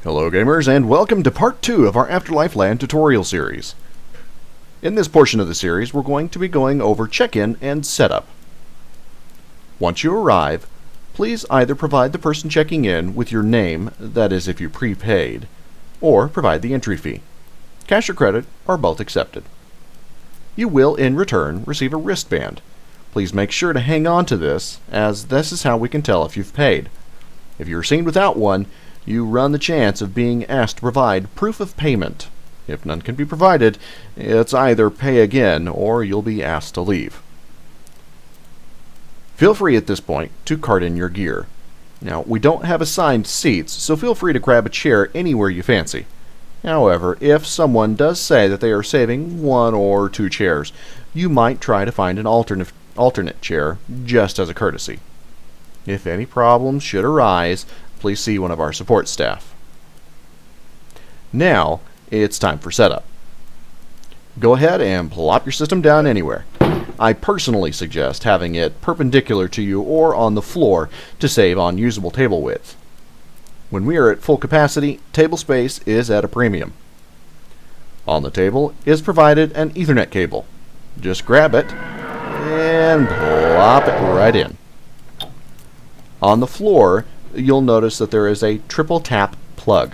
Hello gamers, and welcome to part 2 of our Afterlife LAN tutorial series. In this portion of the series, we're going to be going over check-in and setup. Once you arrive, please either provide the person checking in with your name, that is if you prepaid, or provide the entry fee. Cash or credit are both accepted. You will, in return, receive a wristband. Please make sure to hang on to this, as this is how we can tell if you've paid. If you're seen without one, you run the chance of being asked to provide proof of payment. If none can be provided, it's either pay again or you'll be asked to leave. Feel free at this point to cart in your gear. Now, we don't have assigned seats, so feel free to grab a chair anywhere you fancy. However, if someone does say that they are saving 1 or 2 chairs, you might try to find an alternate chair just as a courtesy. If any problems should arise, please see one of our support staff. Now, it's time for setup. Go ahead and plop your system down anywhere. I personally suggest having it perpendicular to you or on the floor to save on usable table width. When we are at full capacity, table space is at a premium. On the table is provided an Ethernet cable. Just grab it and plop it right in. On the floor, you'll notice that there is a triple tap plug.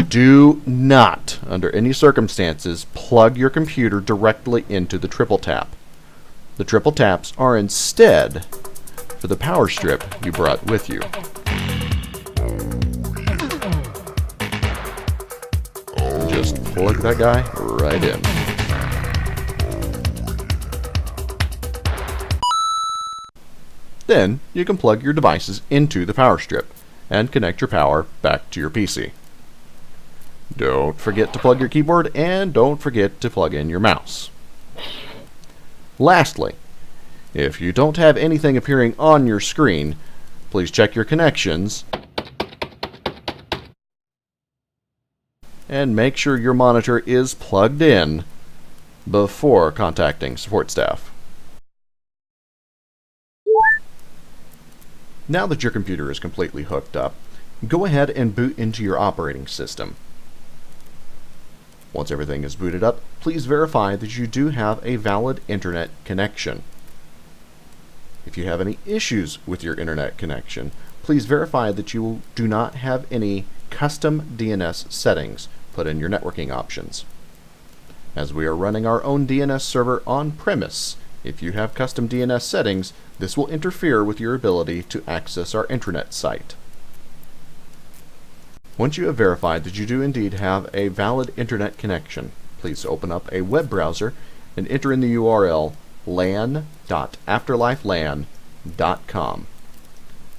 Do not, under any circumstances, plug your computer directly into the triple tap. The triple taps are instead for the power strip you brought with you. Just plug that guy right in. Then, you can plug your devices into the power strip and connect your power back to your PC. Don't forget to plug your keyboard, and don't forget to plug in your mouse. Lastly, if you don't have anything appearing on your screen, please check your connections and make sure your monitor is plugged in before contacting support staff. Now that your computer is completely hooked up, go ahead and boot into your operating system. Once everything is booted up, please verify that you do have a valid internet connection. If you have any issues with your internet connection, please verify that you do not have any custom DNS settings put in your networking options. As we are running our own DNS server on premise, if you have custom DNS settings, this will interfere with your ability to access our intranet site. Once you have verified that you do indeed have a valid internet connection, please open up a web browser and enter in the URL lan.afterlifelan.com.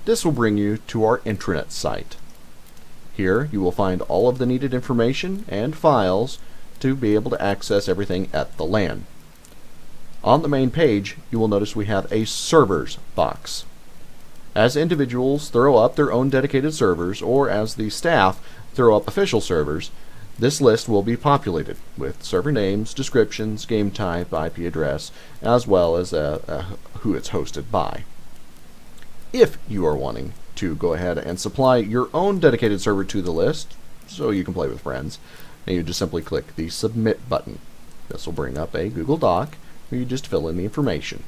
This will bring you to our intranet site. Here you will find all of the needed information and files to be able to access everything at the LAN. On the main page, you will notice we have a servers box. As individuals throw up their own dedicated servers, or as the staff throw up official servers, this list will be populated with server names, descriptions, game type, IP address, as well as who it's hosted by. If you are wanting to go ahead and supply your own dedicated server to the list, so you can play with friends, then you just simply click the Submit button. This will bring up a Google Doc, where you just fill in the information.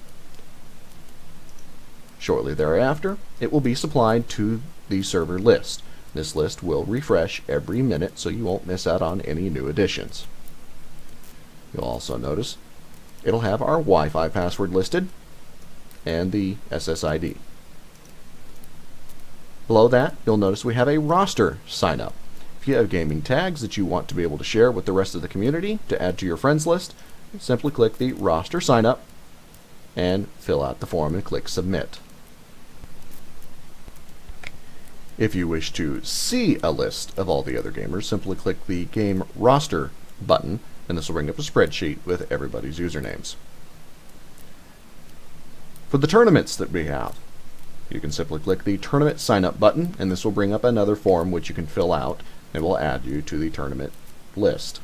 Shortly thereafter, it will be supplied to the server list. This list will refresh every minute, so you won't miss out on any new additions. You'll also notice it'll have our Wi-Fi password listed and the SSID. Below that, you'll notice we have a roster sign up. If you have gaming tags that you want to be able to share with the rest of the community to add to your friends list, simply click the roster sign up and fill out the form and click submit. If you wish to see a list of all the other gamers, simply click the game roster button, and this will bring up a spreadsheet with everybody's usernames. For the tournaments that we have, you can simply click the tournament sign up button, and this will bring up another form which you can fill out and will add you to the tournament list.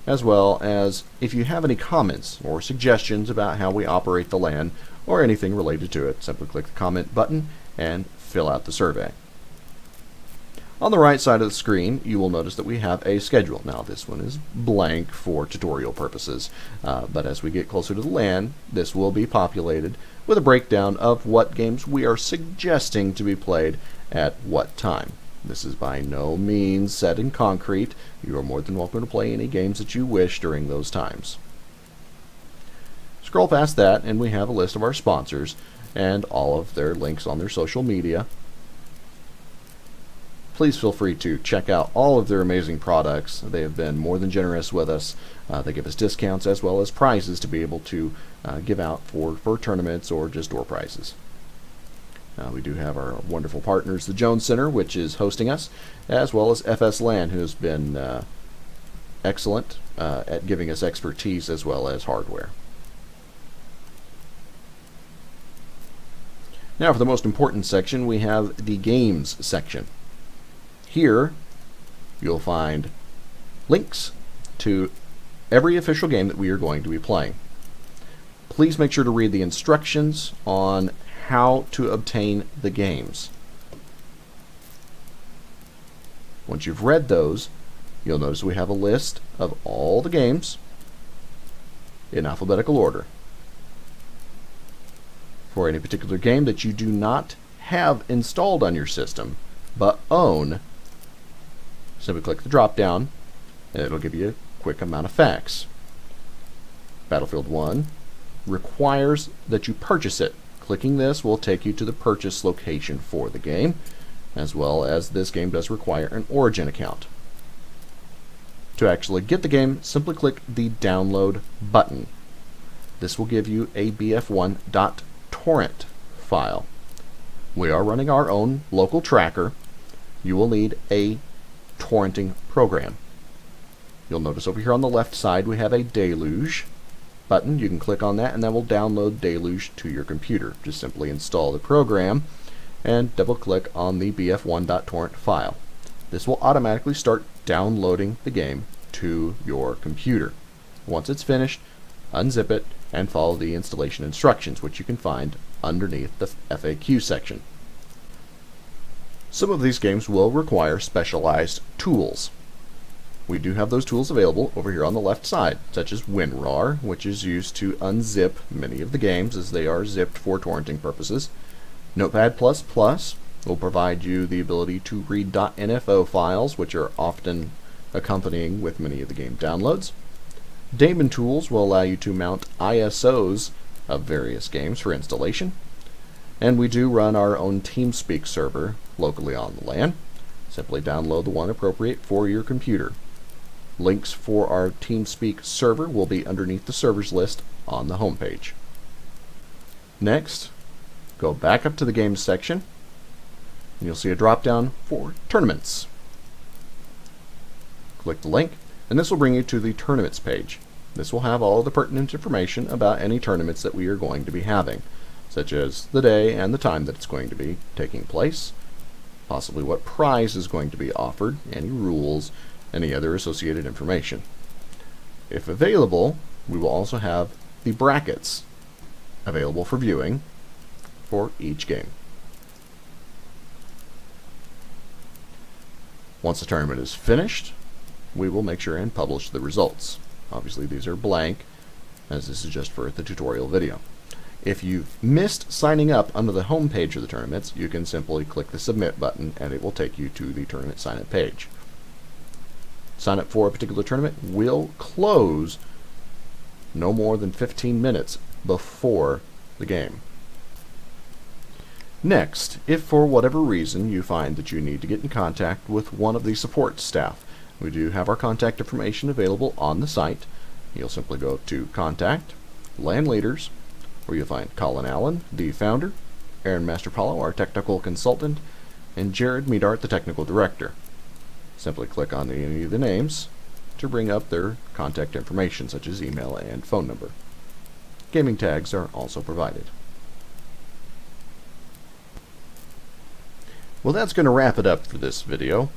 as well as if you have any comments or suggestions about how we operate the LAN or anything related to it. Simply click the comment button and fill out the survey. On the right side of the screen, you will notice that we have a schedule. Now, this one is blank for tutorial purposes, but as we get closer to the LAN, this will be populated with a breakdown of what games we are suggesting to be played at what time. This is by no means set in concrete. You are more than welcome to play any games that you wish during those times. Scroll past that, and we have a list of our sponsors and all of their links on their social media. Please feel free to check out all of their amazing products. They have been more than generous with us. They give us discounts as well as prizes to be able to give out for tournaments or just door prizes. We do have our wonderful partners, the Jones Center, which is hosting us, as well as FS LAN, who has been excellent at giving us expertise as well as hardware. Now for the most important section, we have the games section. Here, you'll find links to every official game that we are going to be playing. Please make sure to read the instructions on how to obtain the games. Once you've read those, you'll notice we have a list of all the games in alphabetical order. For any particular game that you do not have installed on your system, but own, simply click the drop down and it'll give you a quick amount of facts. Battlefield 1 requires that you purchase it. Clicking this will take you to the purchase location for the game, as well as this game does require an Origin account. To actually get the game, simply click the download button. This will give you a bf1.torrent file. We are running our own local tracker. You will need a torrenting program. You'll notice over here on the left side we have a Deluge button. You can click on that and that will download Deluge to your computer. Just simply install the program and double click on the bf1.torrent file. This will automatically start downloading the game to your computer. Once it's finished, unzip it and follow the installation instructions, which you can find underneath the FAQ section. Some of these games will require specialized tools. We do have those tools available over here on the left side, such as WinRAR, which is used to unzip many of the games as they are zipped for torrenting purposes. Notepad++ will provide you the ability to read .nfo files, which are often accompanying with many of the game downloads. Daemon Tools will allow you to mount ISOs of various games for installation. And we do run our own TeamSpeak server locally on the LAN. Simply download the one appropriate for your computer. Links for our TeamSpeak server will be underneath the servers list on the home page. Next, go back up to the games section and you'll see a drop down for tournaments. Click the link and this will bring you to the tournaments page. This will have all of the pertinent information about any tournaments that we are going to be having, such as the day and the time that it's going to be taking place, possibly what prize is going to be offered, any rules, any other associated information. If available, we will also have the brackets available for viewing for each game. Once the tournament is finished, we will make sure and publish the results. Obviously these are blank, as this is just for the tutorial video. If you've missed signing up under the home page of the tournaments, you can simply click the submit button and it will take you to the tournament sign up page. Sign up for a particular tournament will close no more than 15 minutes before the game. Next, if for whatever reason you find that you need to get in contact with one of the support staff, we do have our contact information available on the site. You'll simply go to Contact, LAN Leaders, where you'll find Colin Allen, the founder, Aaron Masterpalo, our technical consultant, and Jared Meadart, the technical director. Simply click on any of the names to bring up their contact information, such as email and phone number. Gaming tags are also provided. Well, that's going to wrap it up for this video.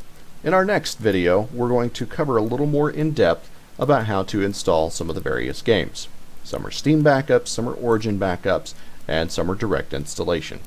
In our next video, we're going to cover a little more in depth about how to install some of the various games. Some are Steam backups, some are Origin backups, and some are direct installation.